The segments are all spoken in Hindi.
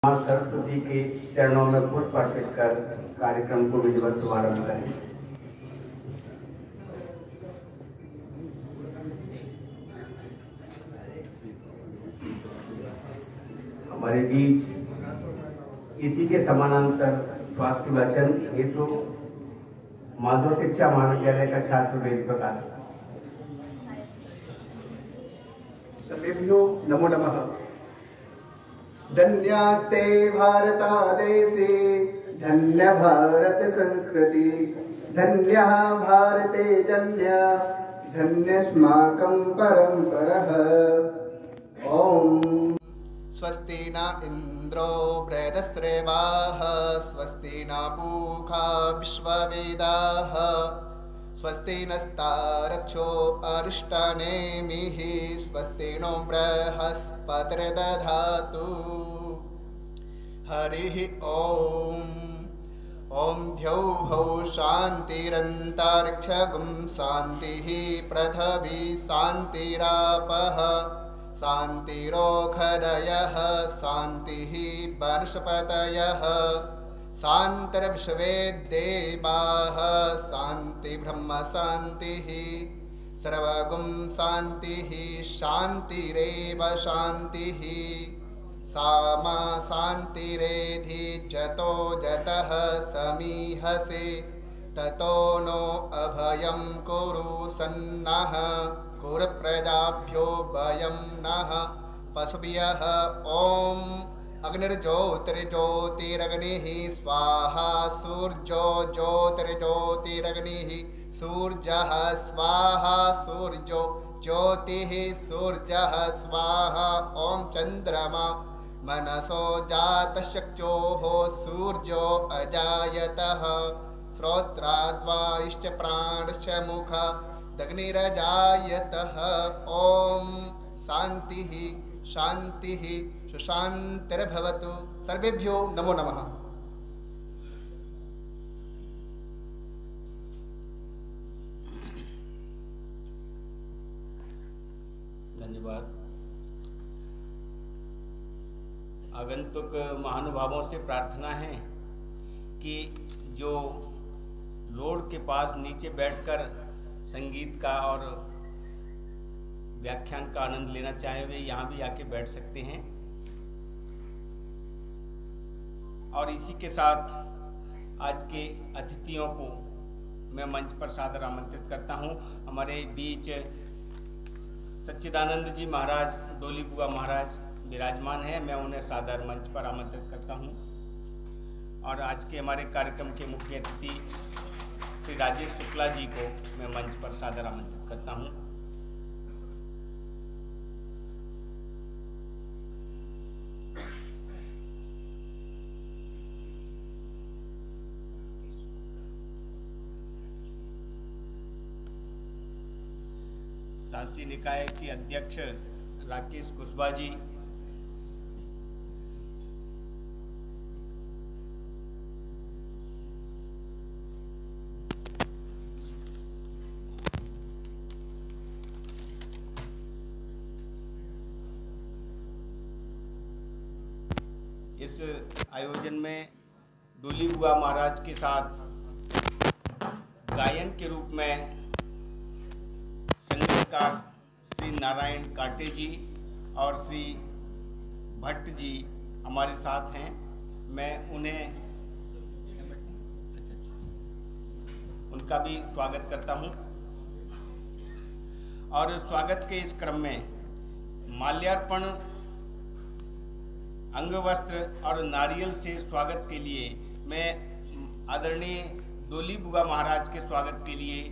मां सरस्वती के चरणों में पुष्प अर्पित कर कार्यक्रम को विधिवत शुभारंभ करें। हमारे बीच इसी के समानांतर स्वास्थ्य वचन हेतु माधव शिक्षा महाविद्यालय का छात्र वेद प्रकाश। सर्वेभ्यो नमो नमः। धन्यास्ते भारतादेशे धन्य भारत संस्कृति धन्यः भारते जन्य धन्यस्माकं परम्परः। ओम स्वस्ति न इंद्रो बृहस्पतिर्देवः स्वस्ति न पूषा विश्ववेदाः स्वस्ति नस्तारक्षो अरिष्टनेमिः स्वस्ति नो बृहस्पतिर्दधातु। हरिः ॐ द्यौः शान्तिरन्तरिक्षगं शान्तिः पृथिवी शान्तिरापः शान्तिरोषधयः शान्तिः वनस्पतयः शान्तिर्विश्वे देवाः शान्ति ब्रह्म शान्तिः सर्वगुं शान्तिः शान्तिरेव शान्तिः सामा शान्तिरेधि जतो जतः समीहसे ततो नो अभयं कुरु सन्नः कुरु प्रजाभ्यो भयं नः पशुभ्यः। ॐ अग्निर्ज्योतिर्ज्योतिरग्निः स्वाहा सूर्यो ज्योतिर्ज्योतिरग्निः सूर्यः स्वाहा सूर्यो ज्योतिः सूर्यः स्वाहा। ॐ चन्द्रमा मनसो जातशक्त्योः सूर्यो अजायतः श्रोत्राद्वायुश्च प्राणश्च मुखादग्निरजायतः। ॐ शान्तिः शान्तिः सुशान्तिर्भवतु। सर्वेभ्यो नमो नमः। धन्यवाद। आगंतुक महानुभावों से प्रार्थना है कि जो रोड के पास नीचे बैठकर संगीत का और व्याख्यान का आनंद लेना चाहे वे यहाँ भी आके बैठ सकते हैं। और इसी के साथ आज के अतिथियों को मैं मंच पर सादर आमंत्रित करता हूँ। हमारे बीच सच्चिदानंद जी महाराज डोली बुआ महाराज विराजमान है। मैं उन्हें सादर मंच पर आमंत्रित करता हूँ। और आज के हमारे कार्यक्रम के मुख्य अतिथि श्री राजेश शुक्ला जी को मैं मंच पर सादर आमंत्रित करता हूँ। शासी निकाय के अध्यक्ष राकेश कुशवाहा जी, इस आयोजन में डोली बुआ महाराज के साथ गायन के रूप में संगीतकार श्री नारायण काटे जी और श्री भट्ट जी हमारे साथ हैं। मैं उन्हें उनका भी स्वागत करता हूं। और स्वागत के इस क्रम में माल्यार्पण, अंगवस्त्र और नारियल से स्वागत के लिए मैं आदरणीय डोली बुआ महाराज के स्वागत के लिए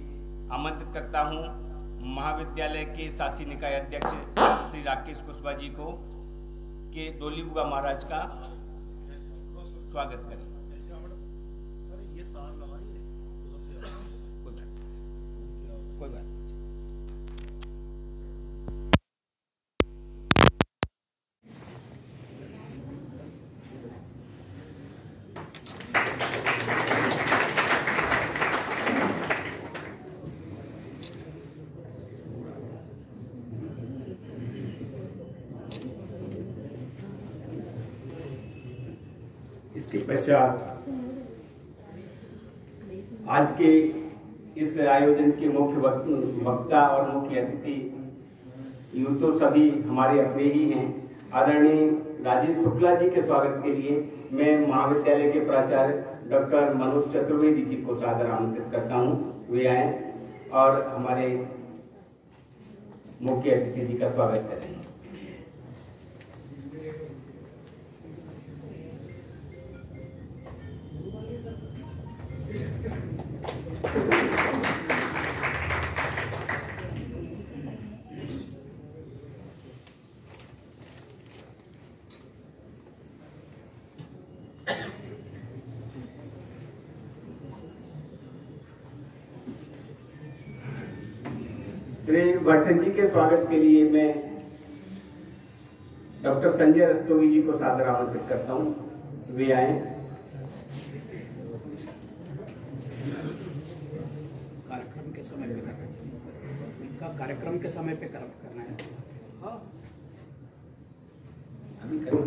आमंत्रित करता हूं महाविद्यालय के शासी निकाय अध्यक्ष श्री राकेश कुशवाहा जी को कि डोली बुआ महाराज का स्वागत करें। कोई बात नहीं। इसके पश्चात आज के इस आयोजन के मुख्य वक्ता और मुख्य अतिथि यूँ तो सभी हमारे अपने ही हैं। आदरणीय राजेश शुक्ला जी के स्वागत के लिए मैं महाविद्यालय के प्राचार्य डॉक्टर मनोज चतुर्वेदी जी को सादर आमंत्रित करता हूं, वे आए और हमारे मुख्य अतिथि जी का स्वागत करें। श्री भट्ट जी के स्वागत के लिए मैं डॉक्टर संजय रस्तोगी जी को सादर आमंत्रित करता हूं, वे आए। कार्यक्रम के समय पे करना चाहिए, इनका कार्यक्रम के समय पे करना है। हाँ अभी करो।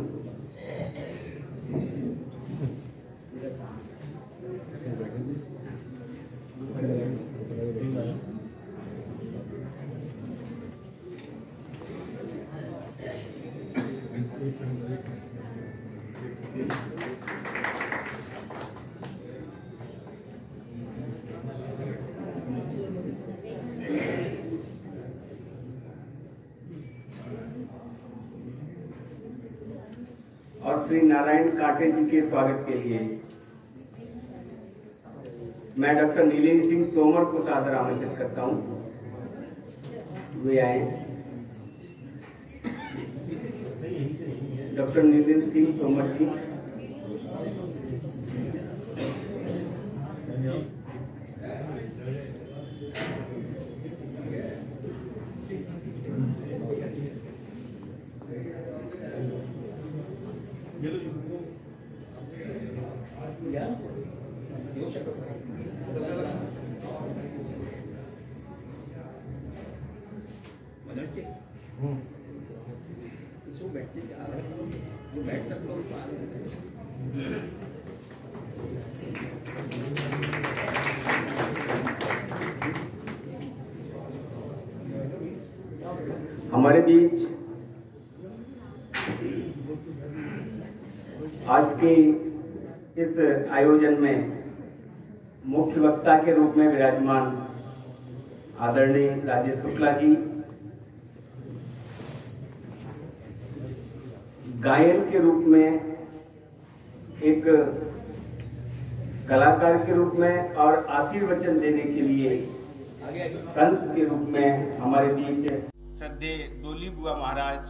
और श्री नारायण काटे जी के स्वागत के लिए मैं डॉक्टर नीलेन्द्र सिंह तोमर को सादर आमंत्रित करता हूं, वे आए। डॉक्टर नीलेन्द्र सिंह तोमर जी। बैठ सकते हो। हमारे बीच आज के इस आयोजन में मुख्य वक्ता के रूप में विराजमान आदरणीय राजेश शुक्ला जी, गायन के रूप में, एक कलाकार के रूप में और आशीर्वचन देने के लिए संत के रूप में हमारे बीच श्रद्धेय डोली बुआ महाराज,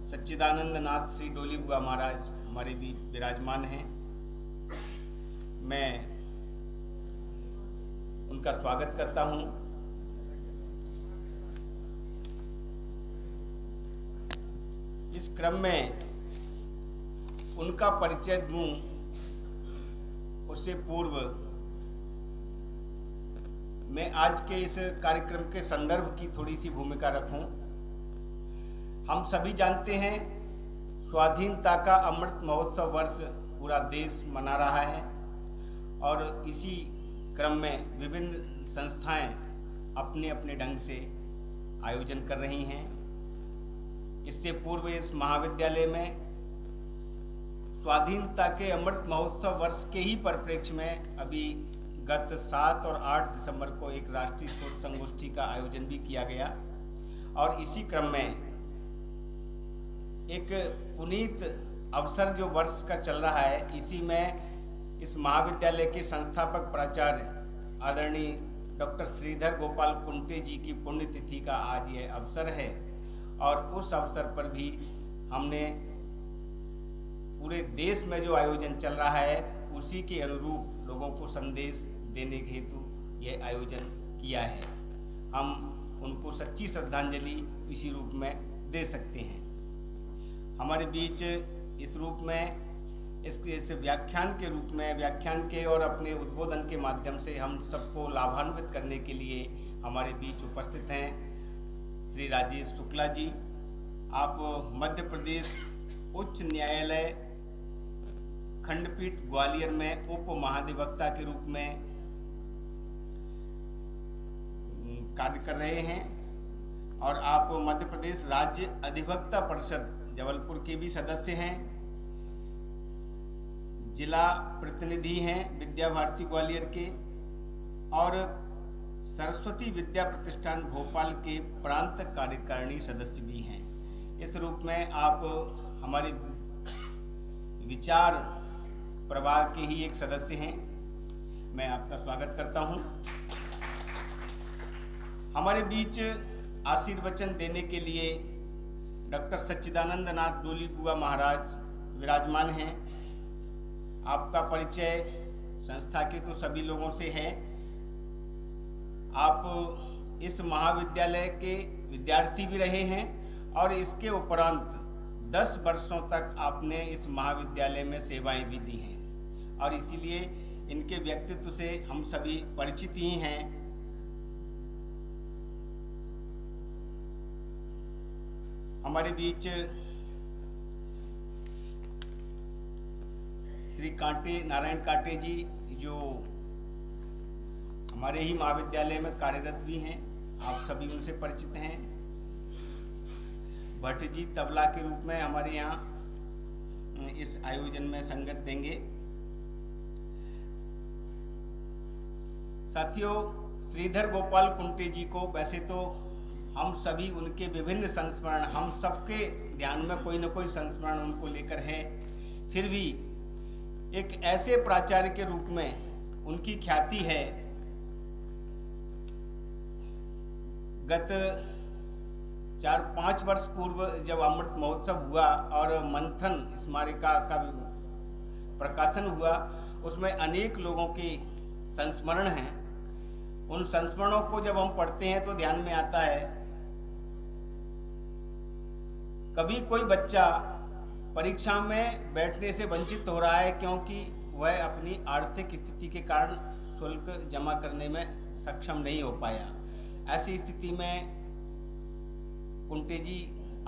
सच्चिदानंद नाथ श्री डोली बुआ महाराज हमारे बीच विराजमान हैं। मैं उनका स्वागत करता हूं। इस क्रम में उनका परिचय दूं उससे पूर्व मैं आज के इस कार्यक्रम के संदर्भ की थोड़ी सी भूमिका रखूं। हम सभी जानते हैं स्वाधीनता का अमृत महोत्सव वर्ष पूरा देश मना रहा है और इसी क्रम में विभिन्न संस्थाएं अपने अपने ढंग से आयोजन कर रही हैं। इससे पूर्व इस महाविद्यालय में स्वाधीनता के अमृत महोत्सव वर्ष के ही परिप्रेक्ष्य में अभी गत 7 और 8 दिसंबर को एक राष्ट्रीय शोध संगोष्ठी का आयोजन भी किया गया और इसी क्रम में एक पुनीत अवसर जो वर्ष का चल रहा है, इसी में इस महाविद्यालय के संस्थापक प्राचार्य आदरणीय डॉक्टर श्रीधर गोपाल कुंटे जी की पुण्यतिथि का आज यह अवसर है और उस अवसर पर भी हमने पूरे देश में जो आयोजन चल रहा है उसी के अनुरूप लोगों को संदेश देने के हेतु यह आयोजन किया है। हम उनको सच्ची श्रद्धांजलि इसी रूप में दे सकते हैं। हमारे बीच इस रूप में इस व्याख्यान के रूप में व्याख्यान के और अपने उद्बोधन के माध्यम से हम सबको लाभान्वित करने के लिए हमारे बीच उपस्थित हैं श्री राजेश शुक्ला जी। आप मध्य प्रदेश उच्च न्यायालय खंडपीठ ग्वालियर में उप महाधिवक्ता के रूप में कार्य कर रहे हैं और आप मध्य प्रदेश राज्य अधिवक्ता परिषद जबलपुर के भी सदस्य हैं, जिला प्रतिनिधि हैं विद्या भारती ग्वालियर के और सरस्वती विद्या प्रतिष्ठान भोपाल के प्रांत कार्यकारिणी सदस्य भी हैं। इस रूप में आप हमारे विचार प्रवाह के ही एक सदस्य हैं। मैं आपका स्वागत करता हूं। हमारे बीच आशीर्वचन देने के लिए डॉक्टर सच्चिदानंद नाथ डोली बुआ महाराज विराजमान हैं। आपका परिचय संस्था के तो सभी लोगों से है। आप इस महाविद्यालय के विद्यार्थी भी रहे हैं और इसके उपरांत 10 वर्षों तक आपने इस महाविद्यालय में सेवाएं भी दी हैं और इसीलिए इनके व्यक्तित्व से हम सभी परिचित ही हैं। हमारे बीच श्री कांटे नारायण कांटे जी जो हमारे ही महाविद्यालय में कार्यरत भी हैं, आप सभी उनसे परिचित हैं। भट्ट जी तबला के रूप में हमारे यहाँ इस आयोजन में संगत देंगे। साथियों, श्रीधर गोपाल कुंटे जी को वैसे तो हम सभी उनके विभिन्न संस्मरण, हम सबके ध्यान में कोई न कोई संस्मरण उनको लेकर है, फिर भी एक ऐसे प्राचार्य के रूप में उनकी ख्याति है। गत 4-5 वर्ष पूर्व जब अमृत महोत्सव हुआ और मंथन स्मारिका का प्रकाशन हुआ, उसमें अनेक लोगों के संस्मरण हैं। उन संस्मरणों को जब हम पढ़ते हैं तो ध्यान में आता है, कभी कोई बच्चा परीक्षा में बैठने से वंचित हो रहा है क्योंकि वह अपनी आर्थिक स्थिति के कारण शुल्क जमा करने में सक्षम नहीं हो पाया। ऐसी स्थिति में कुंटे जी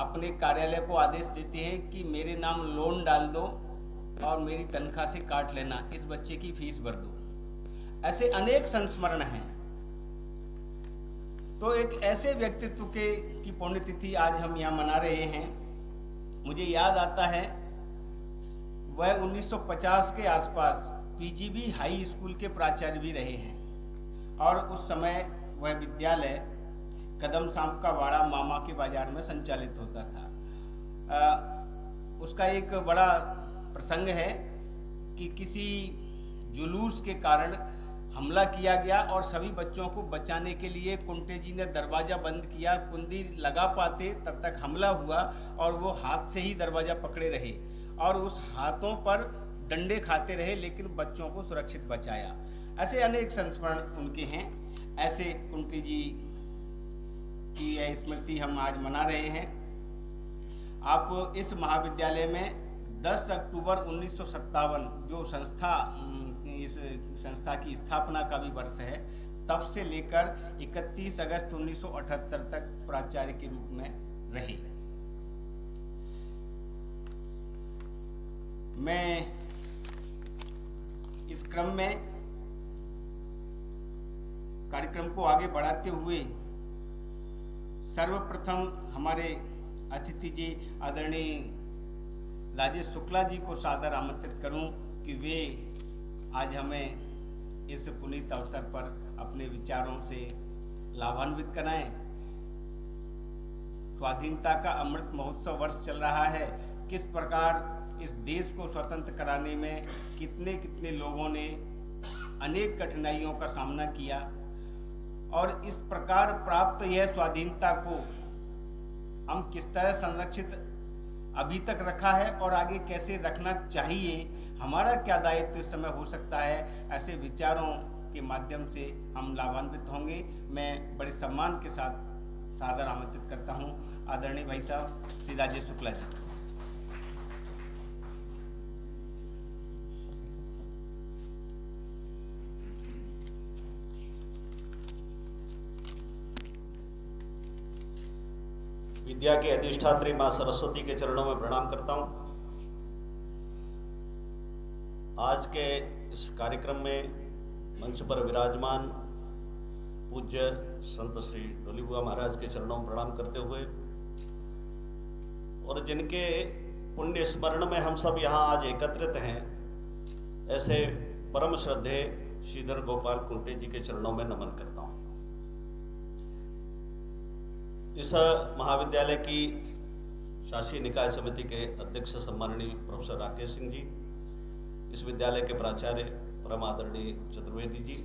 अपने कार्यालय को आदेश देते हैं कि मेरे नाम लोन डाल दो और मेरी तनख्वाह से काट लेना, इस बच्चे की फीस भर दो। ऐसे अनेक संस्मरण हैं। तो एक ऐसे व्यक्तित्व की पुण्यतिथि आज हम यहाँ मना रहे हैं। मुझे याद आता है वह 1950 के आसपास पीजीबी हाई स्कूल के प्राचार्य भी रहे हैं और उस समय वह विद्यालय कदम शाम का वाड़ा मामा के बाजार में संचालित होता था। उसका एक बड़ा प्रसंग है कि किसी जुलूस के कारण हमला किया गया और सभी बच्चों को बचाने के लिए कुंटे जी ने दरवाज़ा बंद किया। कुंडी लगा पाते तब तक हमला हुआ और वो हाथ से ही दरवाज़ा पकड़े रहे और उस हाथों पर डंडे खाते रहे, लेकिन बच्चों को सुरक्षित बचाया। ऐसे अनेक संस्मरण उनके हैं। ऐसे कुंटे जी की यह स्मृति हम आज मना रहे हैं। आप इस महाविद्यालय में 10 अक्टूबर 1957 जो इस संस्था की स्थापना का भी वर्ष है, तब से लेकर 31 अगस्त 1978 तक प्राचार्य के रूप में रहे। मैं इस क्रम में कार्यक्रम को आगे बढ़ाते हुए सर्वप्रथम हमारे अतिथि जी आदरणीय राजेश शुक्ला जी को सादर आमंत्रित करूं कि वे आज हमें इस पुनीत अवसर पर अपने विचारों से लाभान्वित कराएं। स्वाधीनता का अमृत महोत्सव वर्ष चल रहा है। किस प्रकार इस देश को स्वतंत्र कराने में कितने कितने लोगों ने अनेक कठिनाइयों का सामना किया और इस प्रकार प्राप्त यह स्वाधीनता को हम किस तरह संरक्षित अभी तक रखा है और आगे कैसे रखना चाहिए, हमारा क्या दायित्व इस समय हो सकता है, ऐसे विचारों के माध्यम से हम लाभान्वित होंगे। मैं बड़े सम्मान के साथ सादर आमंत्रित करता हूं आदरणीय भाई साहब श्री राजेश शुक्ला जी। विद्या के अधिष्ठात्री माँ सरस्वती के चरणों में प्रणाम करता हूँ। आज के इस कार्यक्रम में मंच पर विराजमान पूज्य संत श्री डोली बुआ महाराज के चरणों में प्रणाम करते हुए और जिनके पुण्य स्मरण में हम सब यहाँ आज एकत्रित हैं, ऐसे परम श्रद्धेय श्रीधर गोपाल कुंटे जी के चरणों में नमन करता हूँ। इस महाविद्यालय की शासी निकाय समिति के अध्यक्ष सम्माननीय प्रोफेसर राकेश सिंह जी, इस विद्यालय के प्राचार्य परम आदरणीय चतुर्वेदी जी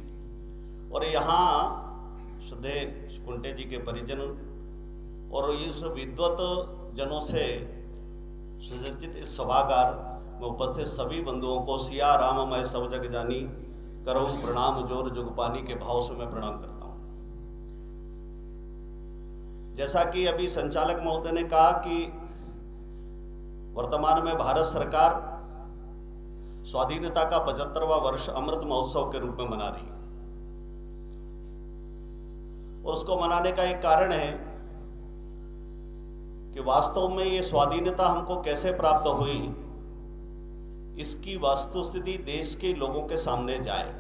और यहाँ श्रद्धेय कुंटे जी के परिजन और इस विद्वत जनों से सुसज्जित इस सभागार में उपस्थित सभी बंधुओं को सिया राम मैं सब जग जानी करहु प्रणाम जोर जुग पानी के भाव से मैं प्रणाम करता हूँ। जैसा कि अभी संचालक महोदय ने कहा कि वर्तमान में भारत सरकार स्वाधीनता का 75वां वर्ष अमृत महोत्सव के रूप में मना रही है और उसको मनाने का एक कारण है कि वास्तव में ये स्वाधीनता हमको कैसे प्राप्त हुई, इसकी वास्तुस्थिति देश के लोगों के सामने जाए,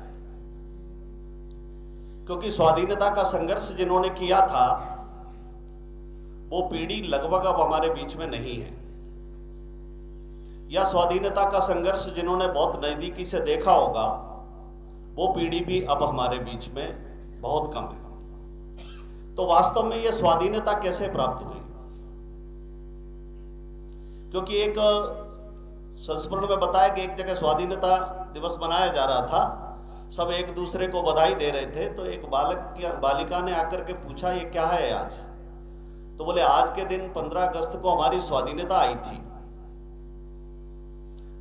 क्योंकि स्वाधीनता का संघर्ष जिन्होंने किया था वो पीढ़ी लगभग अब हमारे बीच में नहीं है, या स्वाधीनता का संघर्ष जिन्होंने बहुत नजदीकी से देखा होगा वो पीढ़ी भी अब हमारे बीच में बहुत कम है। तो वास्तव में ये स्वाधीनता कैसे प्राप्त हुई, क्योंकि एक संस्मरण में बताया कि एक जगह स्वाधीनता दिवस मनाया जा रहा था, सब एक दूसरे को बधाई दे रहे थे, तो एक बालिका ने आकर के पूछा ये क्या है आज, तो बोले आज के दिन 15 अगस्त को हमारी स्वाधीनता आई थी।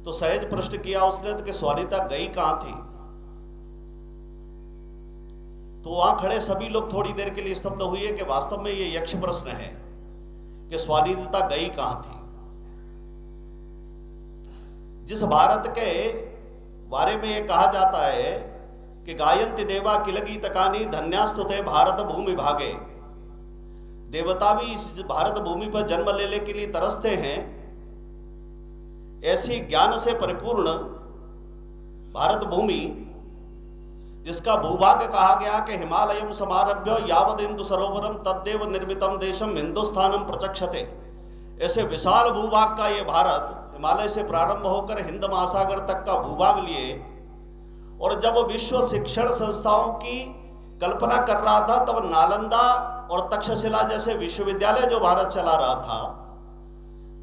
तो सहज प्रश्न किया उसने तो कि स्वाधीनता गई कहां थी, तो वहां खड़े सभी लोग थोड़ी देर के लिए स्तब्ध हुए कि वास्तव में ये यक्ष प्रश्न है कि स्वाधीनता गई कहां थी। जिस भारत के बारे में ये कहा जाता है कि गायंति देवा किलगी तकानी धन्यास्तुते भारत भूमि भागे, देवता भी इस भारत भूमि पर जन्म लेने के लिए तरसते हैं, ऐसी ज्ञान से परिपूर्ण भारत भूमि जिसका भूभाग कहा गया कि हिमालयम समारभ्य यावद इंदु सरोवरम तद्देव निर्मितम देशम हिंदुस्थानम प्रचक्षते, ऐसे विशाल भूभाग का ये भारत हिमालय से प्रारंभ होकर हिंद महासागर तक का भूभाग लिए, और जब विश्व शिक्षण संस्थाओं की कल्पना कर रहा था तब नालंदा और तक्षशिला जैसे विश्वविद्यालय जो भारत चला रहा था,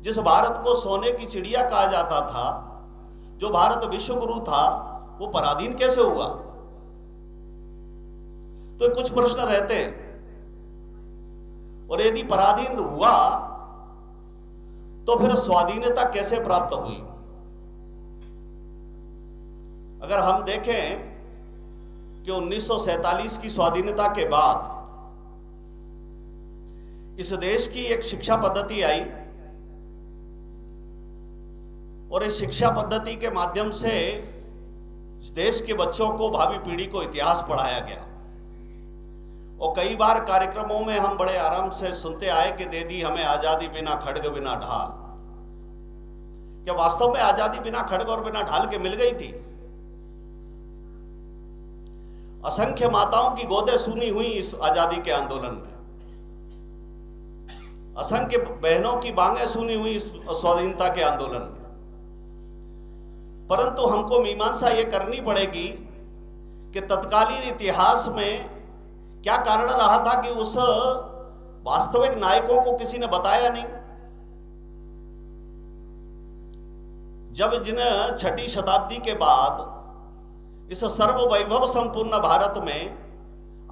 जिस भारत को सोने की चिड़िया कहा जाता था, जो भारत विश्व गुरु था, वो पराधीन कैसे हुआ। तो कुछ प्रश्न रहते हैं, और यदि पराधीन हुआ तो फिर स्वाधीनता कैसे प्राप्त हुई। अगर हम देखें कि 1947 की स्वाधीनता के बाद इस देश की एक शिक्षा पद्धति आई और इस शिक्षा पद्धति के माध्यम से इस देश के बच्चों को, भावी पीढ़ी को इतिहास पढ़ाया गया। और कई बार कार्यक्रमों में हम बड़े आराम से सुनते आए कि दे दी हमें आजादी बिना खड्ग बिना ढाल। क्या वास्तव में आजादी बिना खड्ग और बिना ढाल के मिल गई थी? असंख्य माताओं की गोदें सूनी हुई इस आजादी के आंदोलन में, असंख्य बहनों की बांगें सूनी हुई इस स्वाधीनता के आंदोलन में। परंतु हमको मीमांसा ये करनी पड़ेगी कि तत्कालीन इतिहास में क्या कारण रहा था कि उस वास्तविक नायकों को किसी ने बताया नहीं। जब जिन 6ठी शताब्दी के बाद इस सर्व वैभव संपूर्ण भारत में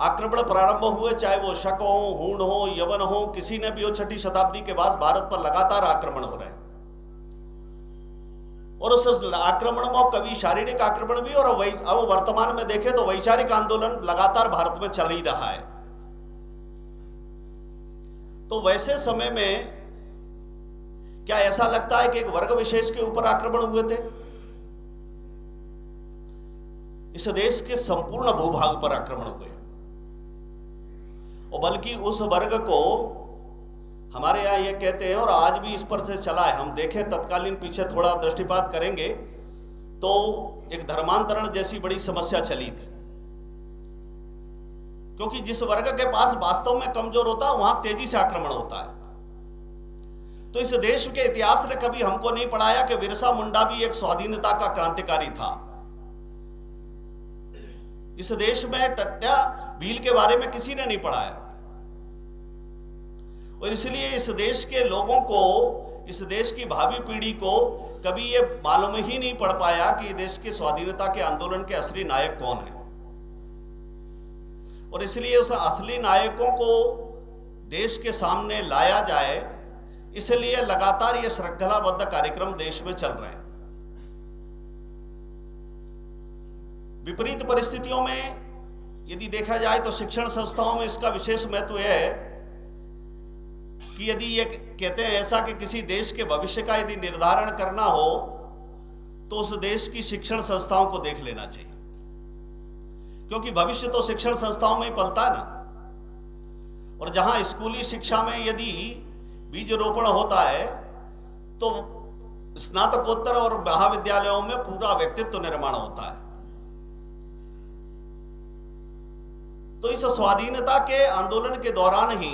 आक्रमण प्रारंभ हुए, चाहे वो शक हो, हूण हो, यवन हो, किसी ने भी हो, 6ठी शताब्दी के बाद भारत पर लगातार आक्रमण हो रहे हैं। और उस आक्रमण में कभी शारीरिक आक्रमण भी, और अब वर्तमान में देखें तो वैचारिक आंदोलन लगातार भारत में चल ही रहा है। तो वैसे समय में क्या ऐसा लगता है कि एक वर्ग विशेष के ऊपर आक्रमण हुए थे? इस देश के संपूर्ण भूभाग पर आक्रमण हुए, और बल्कि उस वर्ग को हमारे यहाँ ये कहते हैं, और आज भी इस पर से चला है। हम देखें तत्कालीन, पीछे थोड़ा दृष्टिपात करेंगे तो एक धर्मांतरण जैसी बड़ी समस्या चली थी, क्योंकि जिस वर्ग के पास वास्तव में कमजोर होता है वहां तेजी से आक्रमण होता है। तो इस देश के इतिहास ने कभी हमको नहीं पढ़ाया कि बिरसा मुंडा भी एक स्वाधीनता का क्रांतिकारी था। इस देश में टट्टा भील के बारे में किसी ने नहीं पढ़ाया, और इसलिए इस देश के लोगों को, इस देश की भावी पीढ़ी को कभी ये मालूम ही नहीं पड़ पाया कि देश के स्वाधीनता के आंदोलन के असली नायक कौन है। और इसलिए उस असली नायकों को देश के सामने लाया जाए, इसलिए लगातार ये श्रृंखलाबद्ध कार्यक्रम देश में चल रहे हैं। विपरीत परिस्थितियों में यदि देखा जाए तो शिक्षण संस्थाओं में इसका विशेष महत्व है कि यदि ये कहते हैं ऐसा कि किसी देश के भविष्य का यदि निर्धारण करना हो तो उस देश की शिक्षण संस्थाओं को देख लेना चाहिए, क्योंकि भविष्य तो शिक्षण संस्थाओं में ही पलता है ना। और जहां स्कूली शिक्षा में यदि बीज रोपण होता है तो स्नातकोत्तर और महाविद्यालयों में पूरा व्यक्तित्व निर्माण होता है। तो इस स्वाधीनता के आंदोलन के दौरान ही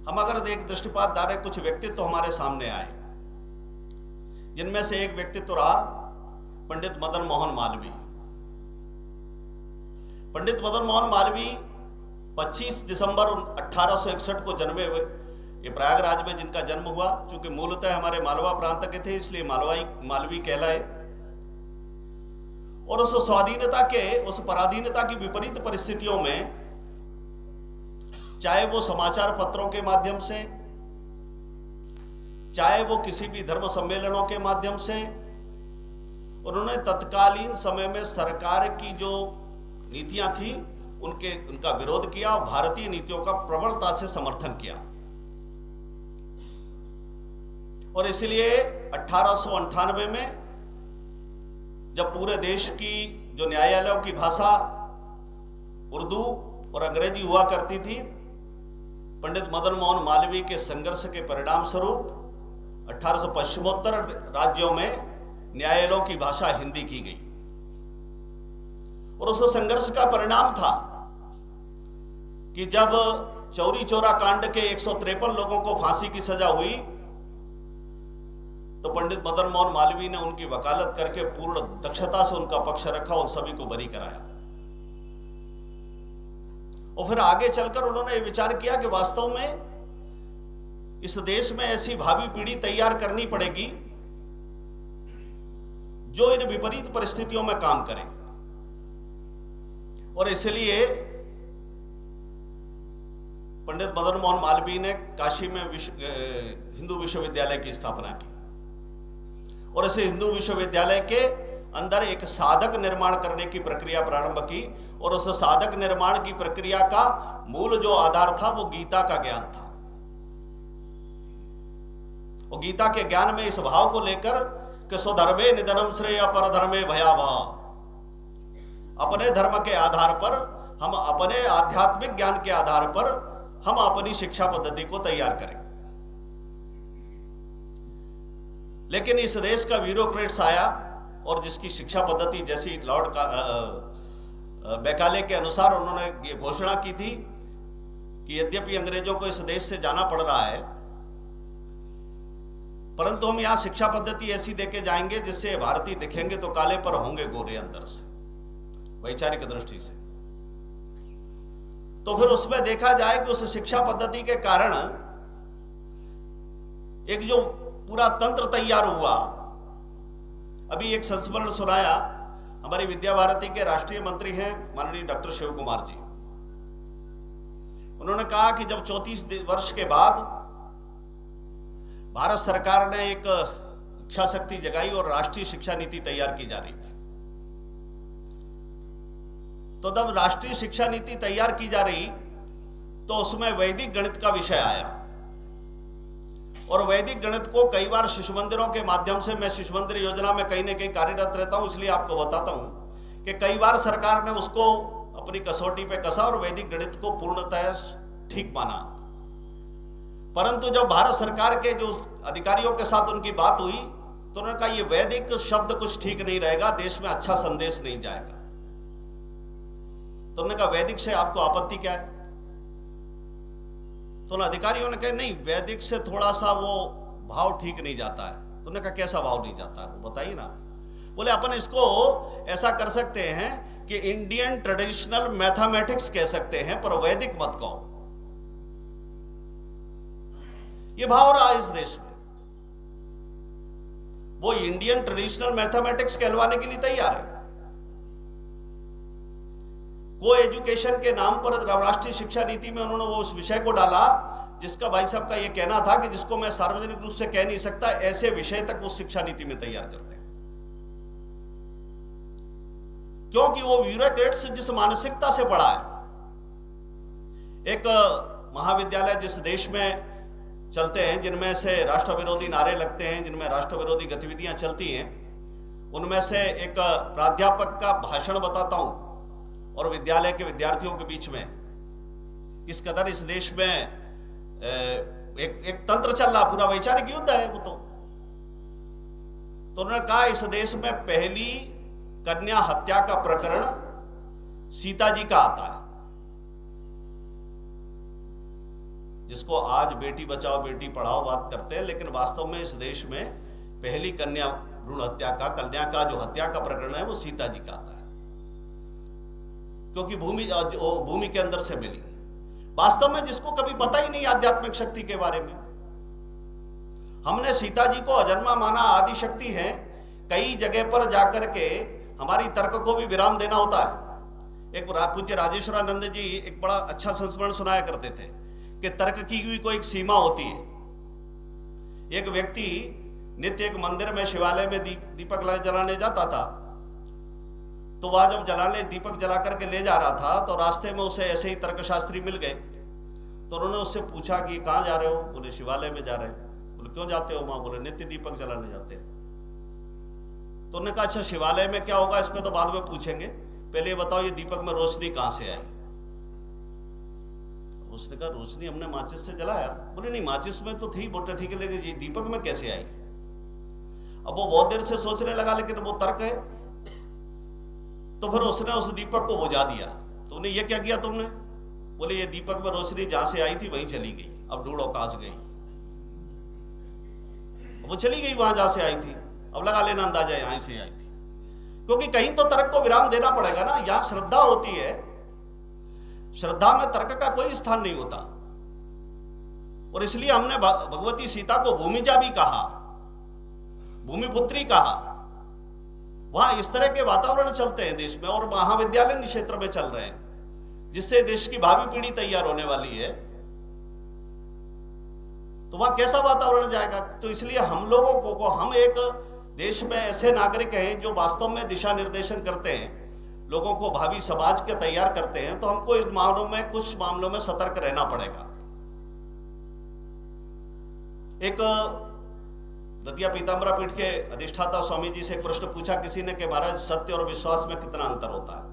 हम अगर एक दृष्टिपात डालें, कुछ व्यक्तित्व हमारे सामने आए, जिनमें से एक व्यक्तित्व रहा पंडित मदन मोहन मालवीय। पंडित मदन मोहन मालवीय 25 दिसंबर 1861 को जन्मे हुए, ये प्रयागराज में जिनका जन्म हुआ, चूंकि मूलतः हमारे मालवा प्रांत के थे इसलिए मालवीय कहलाए। और उस स्वाधीनता के, उस पराधीनता की विपरीत परिस्थितियों में, चाहे वो समाचार पत्रों के माध्यम से, चाहे वो किसी भी धर्म सम्मेलनों के माध्यम से, उन्होंने तत्कालीन समय में सरकार की जो नीतियां थी उनका विरोध किया और भारतीय नीतियों का प्रबलता से समर्थन किया। और इसलिए 1898 में जब पूरे देश की जो न्यायालयों की भाषा उर्दू और अंग्रेजी हुआ करती थी, पंडित मदन मोहन मालवीय के संघर्ष के परिणाम स्वरूप 1875 राज्यों में न्यायालयों की भाषा हिंदी की गई। और उस संघर्ष का परिणाम था कि जब चौरी चौरा कांड के 153 लोगों को फांसी की सजा हुई तो पंडित मदन मोहन मालवीय ने उनकी वकालत करके पूर्ण दक्षता से उनका पक्ष रखा, उन सभी को बरी कराया। और फिर आगे चलकर उन्होंने विचार किया कि वास्तव में इस देश में ऐसी भावी पीढ़ी तैयार करनी पड़ेगी जो इन विपरीत परिस्थितियों में काम करे। और इसलिए पंडित मदन मोहन मालवीय ने काशी में हिंदू विश्वविद्यालय की स्थापना की और इसे हिंदू विश्वविद्यालय के अंदर एक साधक निर्माण करने की प्रक्रिया प्रारंभ की। और उस साधक निर्माण की प्रक्रिया का मूल जो आधार था वो गीता का ज्ञान था। और गीता के ज्ञान में इस भाव को लेकर कि स्वधर्मे निधनम श्रेय परधर्मे भयावह, अपने धर्म के आधार पर, हम अपने आध्यात्मिक ज्ञान के आधार पर हम अपनी शिक्षा पद्धति को तैयार करें। लेकिन इस देश का ब्यूरोक्रेट्स आया और जिसकी शिक्षा पद्धति जैसी लॉर्ड मैकाले के अनुसार उन्होंने ये घोषणा की थी कि यद्यपि अंग्रेजों को इस देश से जाना पड़ रहा है, परंतु हम यहां शिक्षा पद्धति ऐसी देके जाएंगे जिससे भारतीय दिखेंगे तो काले पर होंगे गोरे अंदर से, वैचारिक दृष्टि से। तो फिर उसमें देखा जाए कि उस शिक्षा पद्धति के कारण एक जो पूरा तंत्र तैयार हुआ। अभी एक संस्मरण सुनाया, हमारी विद्या भारती के राष्ट्रीय मंत्री हैं माननीय डॉक्टर शिव कुमार जी। उन्होंने कहा कि जब 34 वर्ष के बाद भारत सरकार ने एक इच्छा शक्ति जगाई और राष्ट्रीय शिक्षा नीति तैयार की जा रही थी, तो जब राष्ट्रीय शिक्षा नीति तैयार की जा रही तो उसमें वैदिक गणित का विषय आया। और वैदिक गणित को कई बार शिशु मंदिरों के माध्यम से, मैं शिशु मंदिर योजना में कहीं ना कहीं कार्यरत रहता हूं इसलिए आपको बताता हूं कि कई बार सरकार ने उसको अपनी कसौटी पे कसा और वैदिक गणित को पूर्णतः ठीक माना। परंतु जब भारत सरकार के जो अधिकारियों के साथ उनकी बात हुई तो उन्होंने कहा ये वैदिक शब्द कुछ ठीक नहीं रहेगा, देश में अच्छा संदेश नहीं जाएगा। तो उन्होंने कहा वैदिक से आपको आपत्ति क्या है? तो उन अधिकारियों ने कहा नहीं, वैदिक से थोड़ा सा वो भाव ठीक नहीं जाता है। तो उन्होंने कहा कैसा भाव नहीं जाता है, वो बताइए ना। बोले अपन इसको ऐसा कर सकते हैं कि इंडियन ट्रेडिशनल मैथमेटिक्स कह सकते हैं, पर वैदिक मत कहो। ये भाव रहा इस देश में। वो इंडियन ट्रेडिशनल मैथमेटिक्स कहलवाने के लिए तैयार है। को एजुकेशन के नाम पर राष्ट्रीय शिक्षा नीति में उन्होंने वो उस विषय को डाला जिसका भाई साहब का ये कहना था कि जिसको मैं सार्वजनिक रूप से कह नहीं सकता, ऐसे विषय तक वो शिक्षा नीति में तैयार करते हैं। क्योंकि वो ब्यूरोक्रेट्स जिस मानसिकता से पढ़ा है, एक महाविद्यालय जिस देश में चलते हैं जिनमें से राष्ट्र विरोधी नारे लगते हैं, जिनमें राष्ट्र विरोधी गतिविधियां चलती हैं, उनमें से एक प्राध्यापक का भाषण बताता हूं और विद्यालय के विद्यार्थियों के बीच में किस कदर इस देश में एक तंत्र चल रहा, पूरा वैचारिक युद्ध है वो। तो उन्होंने कहा इस देश में पहली कन्या हत्या का प्रकरण सीता जी का आता है, जिसको आज बेटी बचाओ बेटी पढ़ाओ बात करते हैं, लेकिन वास्तव में इस देश में पहली कन्या भ्रूण हत्या का, कन्या का जो हत्या का प्रकरण है वो सीता जी का आता है, क्योंकि भूमि के अंदर से मिली। वास्तव में जिसको कभी पता ही नहीं आध्यात्मिक शक्ति के बारे में, हमने सीता जी को अजन्मा माना, आदि शक्ति है। कई जगह पर जाकर के हमारी तर्क को भी विराम देना होता है। एक पूज्य राजेश्वरानंद जी एक बड़ा अच्छा संस्मरण सुनाया करते थे कि तर्क की भी कोई एक सीमा होती है। एक व्यक्ति नित्य एक मंदिर में, शिवालय में दीपक जलाने जाता था, तो वह जब दीपक जला करके ले जा रहा था तो रास्ते में उसे ऐसे ही तर्कशास्त्री मिल गए। तो उन्होंने उससे पूछा कि कहाँ जा रहे हो? बोले शिवालय में जा रहे हैं। बोले क्यों जाते हो वहां? बोले नित्य दीपक जलाने जाते हैं। तो उन्होंने कहा अच्छा शिवालय में क्या होगा इसमें तो बाद में पूछेंगे, पहले ये बताओ ये दीपक में रोशनी कहां से आई? उसने कहा रोशनी हमने माचिस से जलाया। बोले नहीं माचिस में तो थी। बोले ठीक है, लेकिन ये दीपक में कैसे आई? अब वो बहुत देर से सोचने लगा, लेकिन वो तर्क है। तो फिर उसने उस दीपक को बुझा दिया। तो उन्हें ये क्या किया तुमने? बोले ये दीपक में रोशनी जहां से आई थी वहीं चली गई, अब ढूंढो कहां से गई। वो चली गई वहां जहां से आई थी, अब लगा लेना अंदाजा यहां से आई थी। क्योंकि कहीं तो तर्क को विराम देना पड़ेगा ना। यहां श्रद्धा होती है, श्रद्धा में तर्क का कोई स्थान नहीं होता। और इसलिए हमने भगवती सीता को भूमिजा भी कहा, भूमिपुत्री कहा। वहां इस तरह के वातावरण चलते हैं देश में, और महाविद्यालय क्षेत्र में चल रहे हैं, जिससे देश की भावी पीढ़ी तैयार होने वाली है। तो वहां कैसा वातावरण जाएगा? तो इसलिए हम लोगों को हम एक देश में ऐसे नागरिक हैं जो वास्तव में दिशा निर्देशन करते हैं, लोगों को भावी समाज के तैयार करते हैं। तो हमको इस मामलों में, कुछ मामलों में सतर्क रहना पड़ेगा। एक दतिया पीताम्बरा पीठ के अधिष्ठाता स्वामी जी से एक प्रश्न पूछा किसी ने कि महाराज सत्य और विश्वास में कितना अंतर होता है?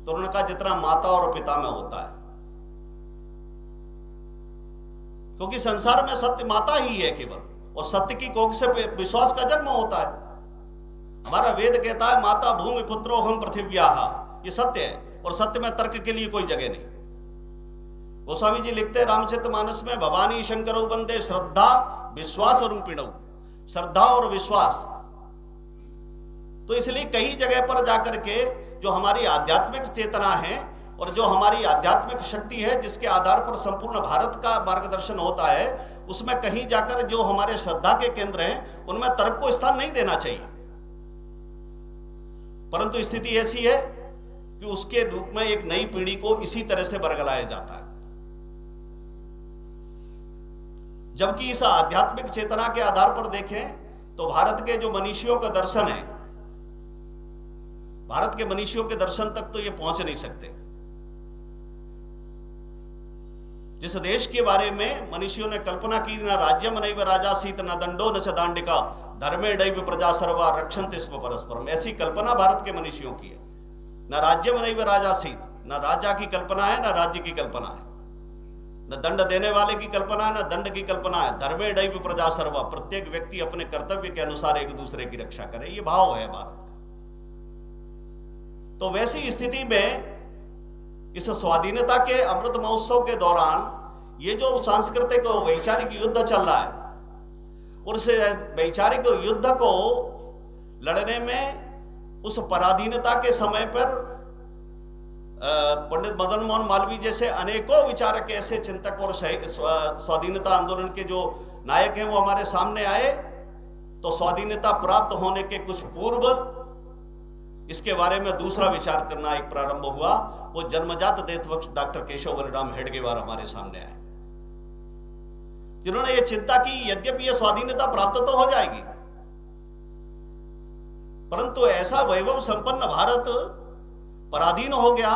तो उन्होंने कहा जितना माता और पिता में होता है। क्योंकि संसार में सत्य माता ही है केवल, और सत्य की कोख से विश्वास का जन्म होता है। हमारा वेद कहता है माता भूमि पुत्रो हम पृथिव्याः, ये सत्य है, और सत्य में तर्क के लिए कोई जगह नहीं। गोस्वामी जी लिखते हैं रामचरितमानस में, भवानी शंकरो वंदे श्रद्धा विश्वास रूपिणौ, श्रद्धा और विश्वास। तो इसलिए कई जगह पर जाकर के जो हमारी आध्यात्मिक चेतना है और जो हमारी आध्यात्मिक शक्ति है, जिसके आधार पर संपूर्ण भारत का मार्गदर्शन होता है, उसमें कहीं जाकर जो हमारे श्रद्धा के केंद्र हैं उनमें तर्क को स्थान नहीं देना चाहिए। परंतु स्थिति ऐसी है कि उसके रूप में एक नई पीढ़ी को इसी तरह से बरगलाया जाता है। जबकि इस आध्यात्मिक चेतना के आधार पर देखें तो भारत के जो मनीषियों का दर्शन है, भारत के मनीषियों के दर्शन तक तो ये पहुंच नहीं सकते। जिस देश के बारे में मनीषियों ने कल्पना की, न राज्यम नैव राजासीत न दंडो न च दांडिका धर्मे दैव प्रजा सर्वा रक्षन्ते स्म परस्परम, ऐसी कल्पना भारत के मनीषियों की है। न राज्यम नैव राजासीत, न राजा की कल्पना है न राज्य की कल्पना है। न दंड देने वाले की कल्पना है, न दंड की कल्पना है। धर्मे दैव प्रजा सर्वा, प्रत्येक व्यक्ति अपने कर्तव्य के अनुसार एक दूसरे की रक्षा करे, ये भाव है भारत का। तो वैसी स्थिति में इस स्वाधीनता के अमृत महोत्सव के दौरान ये जो सांस्कृतिक और वैचारिक युद्ध चल रहा है, और उस वैचारिक युद्ध को लड़ने में उस पराधीनता के समय पर पंडित मदन मोहन मालवीय जैसे अनेकों विचारक, ऐसे चिंतक और स्वाधीनता आंदोलन के जो नायक हैं वो हमारे सामने आए। तो स्वाधीनता प्राप्त होने के कुछ पूर्व इसके बारे में दूसरा विचार करना एक प्रारंभ हुआ। वो जन्मजात देशभक्त डॉक्टर केशव बलिराम हेडगेवार हमारे सामने आए, जिन्होंने ये चिंता की यद्यपि ये स्वाधीनता प्राप्त तो हो जाएगी, परंतु ऐसा वैभव संपन्न भारत पराधीन हो गया,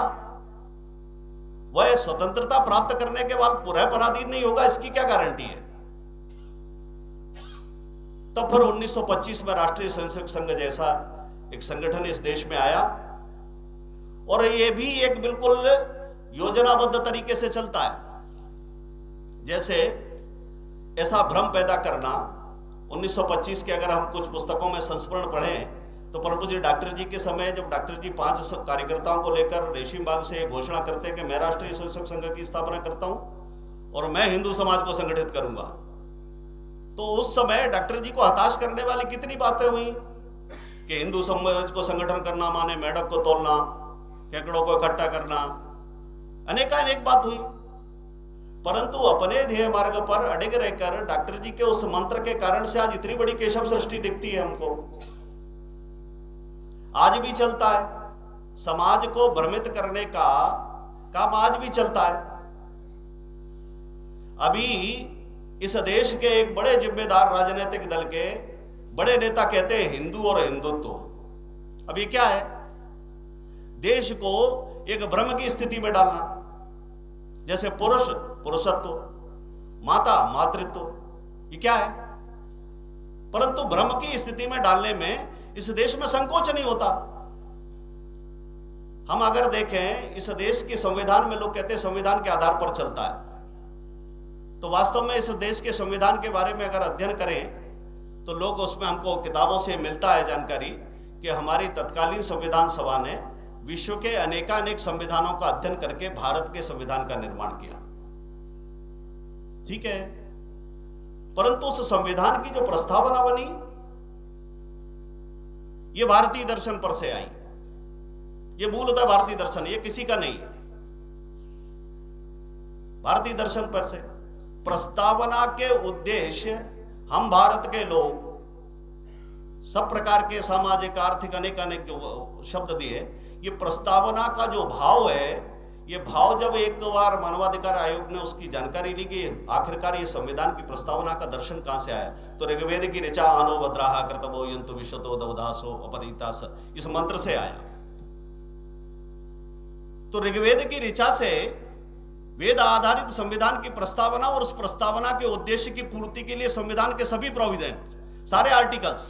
वह स्वतंत्रता प्राप्त करने के बाद पुनः पराधीन नहीं होगा, इसकी क्या गारंटी है। तब फिर 1925 में राष्ट्रीय स्वयंसेवक संघ जैसा एक संगठन इस देश में आया, और ये भी एक बिल्कुल योजनाबद्ध तरीके से चलता है। जैसे ऐसा भ्रम पैदा करना, 1925 के अगर हम कुछ पुस्तकों में संस्मरण पढ़ें तो परम पूज्य डॉक्टर जी के समय, जब डॉक्टर जी 5 कार्यकर्ताओं को लेकर रेशीम बाग से घोषणा करते हैं कि मैं राष्ट्रीय स्वयंसेवक संघ की स्थापना करता हूं और मैं हिंदू समाज को संगठित करूंगा, तो उस समय डॉक्टर जी को हताश करने वाली कितनी बातें हुई कि हिंदू समाज को संगठन करना माने मेढक को तोलना, केकड़ों को इकट्ठा करना, अनेकानेक बात हुई। परंतु अपने ध्येय मार्ग पर अडिग रहकर डॉक्टर जी के उस मंत्र के कारण से आज इतनी बड़ी केशव सृष्टि दिखती है हमको, आज भी चलता है। समाज को भ्रमित करने का काम आज भी चलता है। अभी इस देश के एक बड़े जिम्मेदार राजनीतिक दल के बड़े नेता कहते हैं हिंदू और हिंदुत्व। अभी क्या है, देश को एक भ्रम की स्थिति में डालना, जैसे पुरुष पुरुषत्व, माता मातृत्व, ये क्या है। परंतु भ्रम की स्थिति में डालने में इस देश में संकोच नहीं होता। हम अगर देखें इस देश के संविधान में, लोग कहते हैं संविधान के आधार पर चलता है, तो वास्तव में इस देश के संविधान के बारे में अगर अध्ययन करें तो लोग उसमें, हमको किताबों से मिलता है जानकारी कि हमारी तत्कालीन संविधान सभा ने विश्व के अनेकानेक संविधानों का अध्ययन करके भारत के संविधान का निर्माण किया, ठीक है। परंतु उस संविधान की जो प्रस्तावना बनी ये भारतीय दर्शन पर से आई, ये मूलतः भारतीय दर्शन, ये किसी का नहीं है, भारतीय दर्शन पर से। प्रस्तावना के उद्देश्य, हम भारत के लोग सब प्रकार के सामाजिक आर्थिक अनेक जो शब्द दिए, ये प्रस्तावना का जो भाव है, ये भाव जब एक बार मानवाधिकार आयोग ने उसकी जानकारी ली कि आखिरकार ये संविधान की प्रस्तावना का दर्शन कहां से आया, तो ऋग्वेद की ऋचा आनो भद्राहा कृतवो यंतु विशतो दवदासो अपरितास, इस मंत्र से आया। तो ऋग्वेद की ऋचा से वेद आधारित संविधान की प्रस्तावना और उस प्रस्तावना के उद्देश्य की पूर्ति के लिए संविधान के सभी प्रोविजन, सारे आर्टिकल्स,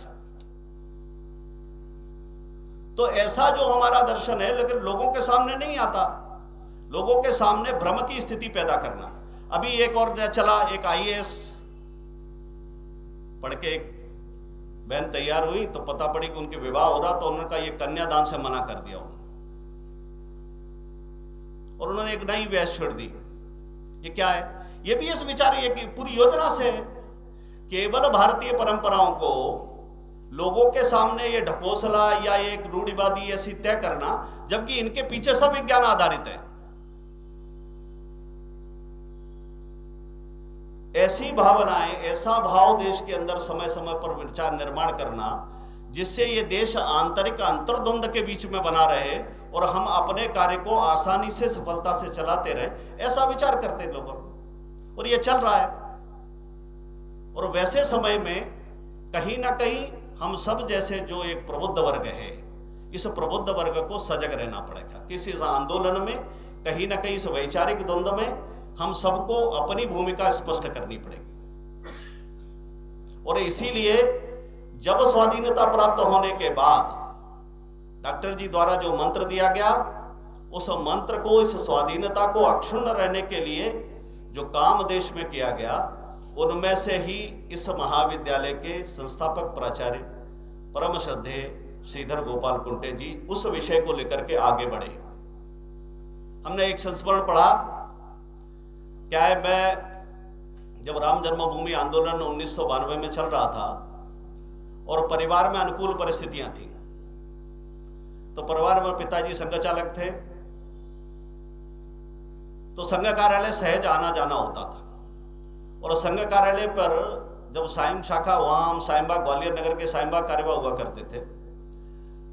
तो ऐसा जो हमारा दर्शन है, लेकिन लोगों के सामने नहीं आता, लोगों के सामने भ्रम की स्थिति पैदा करना। अभी एक और चला, एक IAS पढ़ के एक बहन तैयार हुई तो पता पड़ी कि उनके विवाह हो रहा, तो उन्होंने कहा ये कन्यादान से मना कर दिया और उन्होंने एक नई बहस छोड़ दी। ये क्या है, ये भी इस विचार, ये की पूरी योजना से केवल भारतीय परंपराओं को लोगों के सामने ये ढकोसला या एक रूढ़िवादी ऐसी तय करना, जबकि इनके पीछे सब विज्ञान आधारित है। ऐसी भावनाएं, ऐसा भाव देश के अंदर समय समय पर विचार निर्माण करना जिससे ये देश आंतरिक अंतर्द्वंद के बीच में बना रहे और हम अपने कार्य को आसानी से सफलता से चलाते रहे, ऐसा विचार करते लोग, और ये चल रहा है। और वैसे समय में कहीं ना कहीं हम सब जैसे जो एक प्रबुद्ध वर्ग है, इस प्रबुद्ध वर्ग को सजग रहना पड़ेगा। किसी इस आंदोलन में कहीं ना कहीं इस वैचारिक द्वंद्व में हम सबको अपनी भूमिका स्पष्ट करनी पड़ेगी। और इसीलिए जब स्वाधीनता प्राप्त होने के बाद डॉक्टर जी द्वारा जो मंत्र दिया गया, उस मंत्र को, इस स्वाधीनता को अक्षुण्ण रहने के लिए जो काम देश में किया गया, उनमें से ही इस महाविद्यालय के संस्थापक प्राचार्य परम श्रद्धेय श्रीधर गोपाल कुंटे जी उस विषय को लेकर के आगे बढ़े। हमने एक संस्मरण पढ़ा। क्या है, मैं जब राम जन्मभूमि आंदोलन 1992 में चल रहा था और परिवार में अनुकूल परिस्थितियां थी, तो परिवार में पिताजी संघ चालक थे, तो संघ कार्यालय सहज आना जाना होता था। और संघ कार्यालय पर जब साइम शाखा, वहां हम साइमबाग, ग्वालियर नगर के साइमबाग कार्यवाह हुआ करते थे,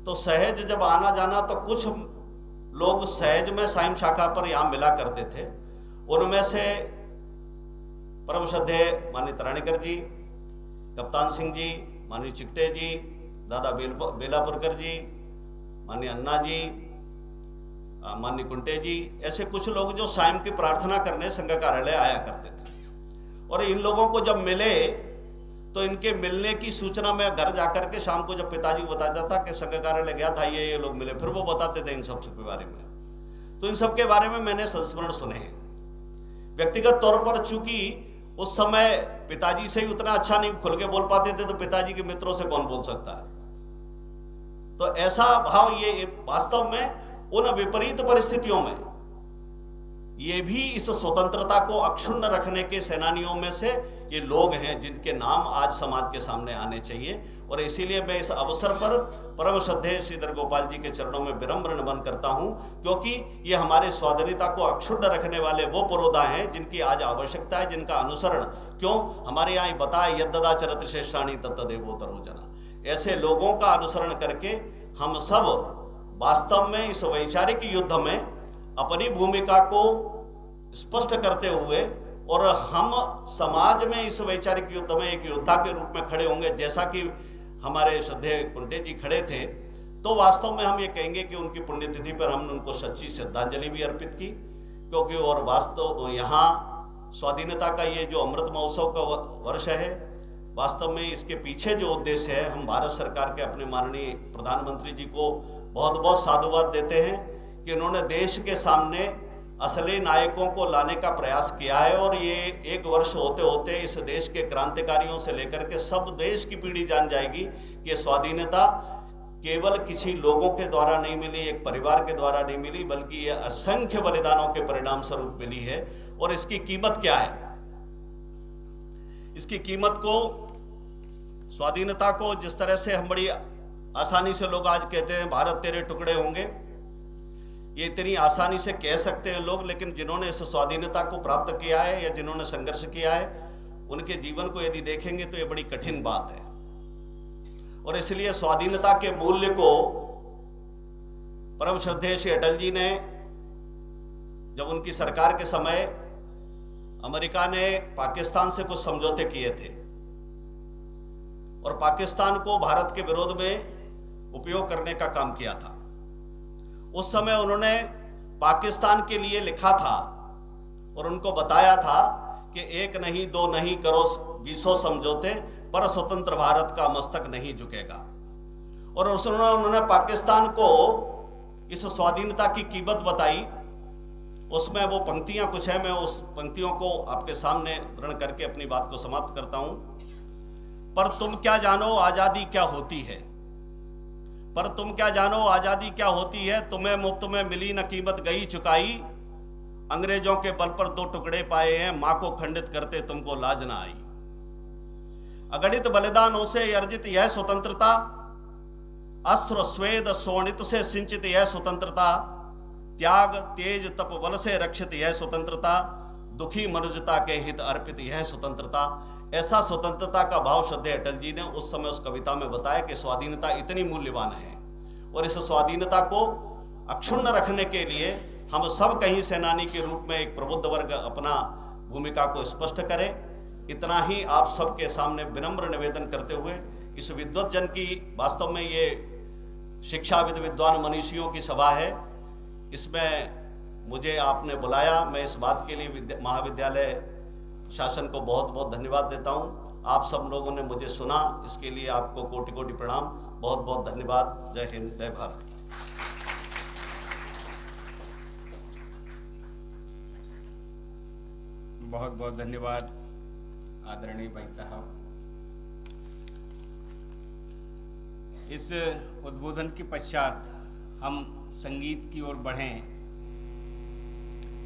तो सहज जब आना जाना तो कुछ लोग सहज में साइम शाखा पर यहां मिला करते थे। उनमें से परम श्रद्धेय माननीय तराणीकर जी, कप्तान सिंह जी, माननीय चिकटे जी, दादा बेलापुरकर जी, माननीय अन्ना जी, माननीय कुंटे जी, ऐसे कुछ लोग जो साइम की प्रार्थना करने संघ कार्यालय आया करते थे। और इन लोगों को जब मिले तो इनके मिलने की सूचना मैं घर जाकर के शाम को जब पिताजी को बताता था कि संघ कार्यालय गया था, ये लोग मिले, फिर वो बताते थे इन सब के बारे में। तो इन सब के बारे में मैंने संस्मरण सुने हैं। व्यक्तिगत तौर पर चूंकि उस समय पिताजी से ही उतना अच्छा नहीं खुल के बोल पाते थे, तो पिताजी के मित्रों से कौन बोल सकता है। तो ऐसा भाव, ये वास्तव में उन विपरीत परिस्थितियों में ये भी इस स्वतंत्रता को अक्षुण्ण रखने के सेनानियों में से ये लोग हैं जिनके नाम आज समाज के सामने आने चाहिए। और इसीलिए मैं इस अवसर पर परम श्रद्धेय श्रीधर गोपाल जी के चरणों में विनम्र नमन करता हूं, क्योंकि ये हमारे स्वाधीनता को अक्षुण्ण रखने वाले वो पुरोधा हैं जिनकी आज आवश्यकता है, जिनका अनुसरण क्यों हमारे यहाँ बताए यद्ददा चरत श्रेष्ठाणी तत्तदेवोतरोजना। ऐसे लोगों का अनुसरण करके हम सब वास्तव में इस वैचारिक युद्ध में अपनी भूमिका को स्पष्ट करते हुए और हम समाज में इस वैचारिक युद्ध में एक योद्धा के रूप में खड़े होंगे, जैसा कि हमारे श्रद्धेय कुंटे जी खड़े थे। तो वास्तव में हम ये कहेंगे कि उनकी पुण्यतिथि पर हमने उनको सच्ची श्रद्धांजलि भी अर्पित की, क्योंकि और वास्तव यहाँ स्वाधीनता का ये जो अमृत महोत्सव का वर्ष है, वास्तव में इसके पीछे जो उद्देश्य है, हम भारत सरकार के अपने माननीय प्रधानमंत्री जी को बहुत बहुत साधुवाद देते हैं कि उन्होंने देश के सामने असली नायकों को लाने का प्रयास किया है। और ये एक वर्ष होते होते इस देश के क्रांतिकारियों से लेकर के सब देश की पीढ़ी जान जाएगी कि स्वाधीनता केवल किसी लोगों के द्वारा नहीं मिली, एक परिवार के द्वारा नहीं मिली, बल्कि ये असंख्य बलिदानों के परिणाम स्वरूप मिली है। और इसकी कीमत क्या है? इसकी कीमत को, स्वाधीनता को जिस तरह से हम बड़ी आसानी से लोग आज कहते हैं भारत तेरे टुकड़े होंगे, ये इतनी आसानी से कह सकते हैं लोग, लेकिन जिन्होंने इस स्वाधीनता को प्राप्त किया है या जिन्होंने संघर्ष किया है, उनके जीवन को यदि देखेंगे तो ये बड़ी कठिन बात है। और इसलिए स्वाधीनता के मूल्य को परम श्रद्धेय श्री अटल जी ने, जब उनकी सरकार के समय अमेरिका ने पाकिस्तान से कुछ समझौते किए थे और पाकिस्तान को भारत के विरोध में उपयोग करने का काम किया था, उस समय उन्होंने पाकिस्तान के लिए लिखा था और उनको बताया था कि एक नहीं दो नहीं करो 20 समझौते, पर स्वतंत्र भारत का मस्तक नहीं झुकेगा। और उन्होंने पाकिस्तान को इस स्वाधीनता की कीमत बताई। उसमें वो पंक्तियां कुछ है, मैं उस पंक्तियों को आपके सामने ग्रहण करके अपनी बात को समाप्त करता हूं। पर तुम क्या जानो आजादी क्या होती है, पर तुम क्या जानो आजादी क्या होती है, तुम्हें मुफ्त में मिली न कीमत गई चुकाई, अंग्रेजों के बल पर 2 टुकड़े पाए हैं, मां को खंडित करते तुमको लाज ना आई। अगणित बलिदानों से अर्जित यह स्वतंत्रता, अस्त्र स्वेद सोनित से सिंचित यह स्वतंत्रता, त्याग तेज तप बल से रक्षित यह स्वतंत्रता, दुखी मनुष्यता के हित अर्पित यह स्वतंत्रता। ऐसा स्वतंत्रता का भाव श्रद्धेय अटल जी ने उस समय उस कविता में बताया कि स्वाधीनता इतनी मूल्यवान है। और इस स्वाधीनता को अक्षुण्ण रखने के लिए हम सब कहीं सेनानी के रूप में एक प्रबुद्ध वर्ग अपना भूमिका को स्पष्ट करें। इतना ही आप सबके सामने विनम्र निवेदन करते हुए इस विद्वत जन की, वास्तव में ये शिक्षाविद विद्वान मनीषियों की सभा है, इसमें मुझे आपने बुलाया, मैं इस बात के लिए महाविद्यालय शासन को बहुत बहुत धन्यवाद देता हूं। आप सब लोगों ने मुझे सुना, इसके लिए आपको कोटि कोटि प्रणाम, बहुत बहुत धन्यवाद। जय हिंद, जय भारत। बहुत बहुत धन्यवाद आदरणीय भाई साहब। इस उद्बोधन के पश्चात हम संगीत की ओर बढ़ें,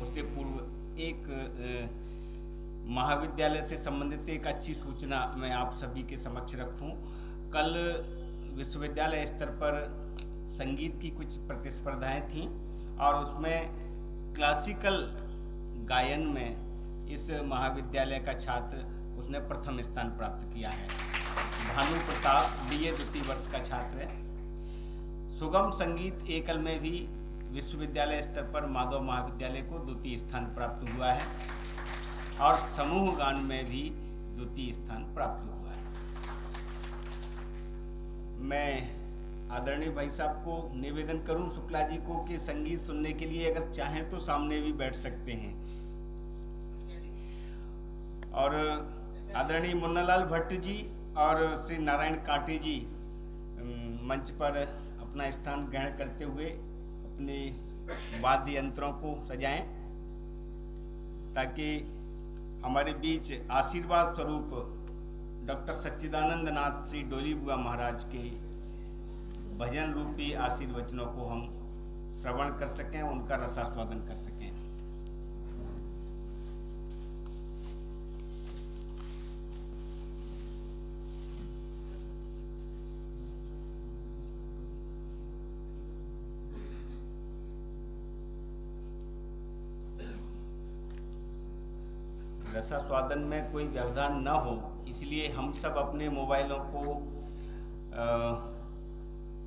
उससे पूर्व एक महाविद्यालय से संबंधित एक अच्छी सूचना मैं आप सभी के समक्ष रखूं। कल विश्वविद्यालय स्तर पर संगीत की कुछ प्रतिस्पर्धाएं थीं और उसमें क्लासिकल गायन में इस महाविद्यालय का छात्र उसने प्रथम स्थान प्राप्त किया है। भानु प्रताप BA द्वितीय वर्ष का छात्र है। सुगम संगीत एकल में भी विश्वविद्यालय स्तर पर माधव महाविद्यालय को द्वितीय स्थान प्राप्त हुआ है और समूह गान में भी द्वितीय स्थान प्राप्त हुआ है। मैं आदरणीय भाई साहब को निवेदन करूं, शुक्ला जी को, कि संगीत सुनने के लिए अगर चाहें तो सामने भी बैठ सकते हैं। और आदरणीय मुन्नालाल भट्ट जी और श्री नारायण कांटे जी मंच पर अपना स्थान ग्रहण करते हुए अपने वाद्य यंत्रों को सजाएं, ताकि हमारे बीच आशीर्वाद स्वरूप डॉक्टर सच्चिदानंद नाथ श्री डोली बुआ महाराज के भजन रूपी आशीर्वचनों को हम श्रवण कर सकें, उनका रसास्वादन कर सकें। रसास्वादन में कोई व्यवधान न हो, इसलिए हम सब अपने मोबाइलों को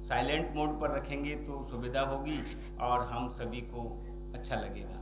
साइलेंट मोड पर रखेंगे तो सुविधा होगी और हम सभी को अच्छा लगेगा।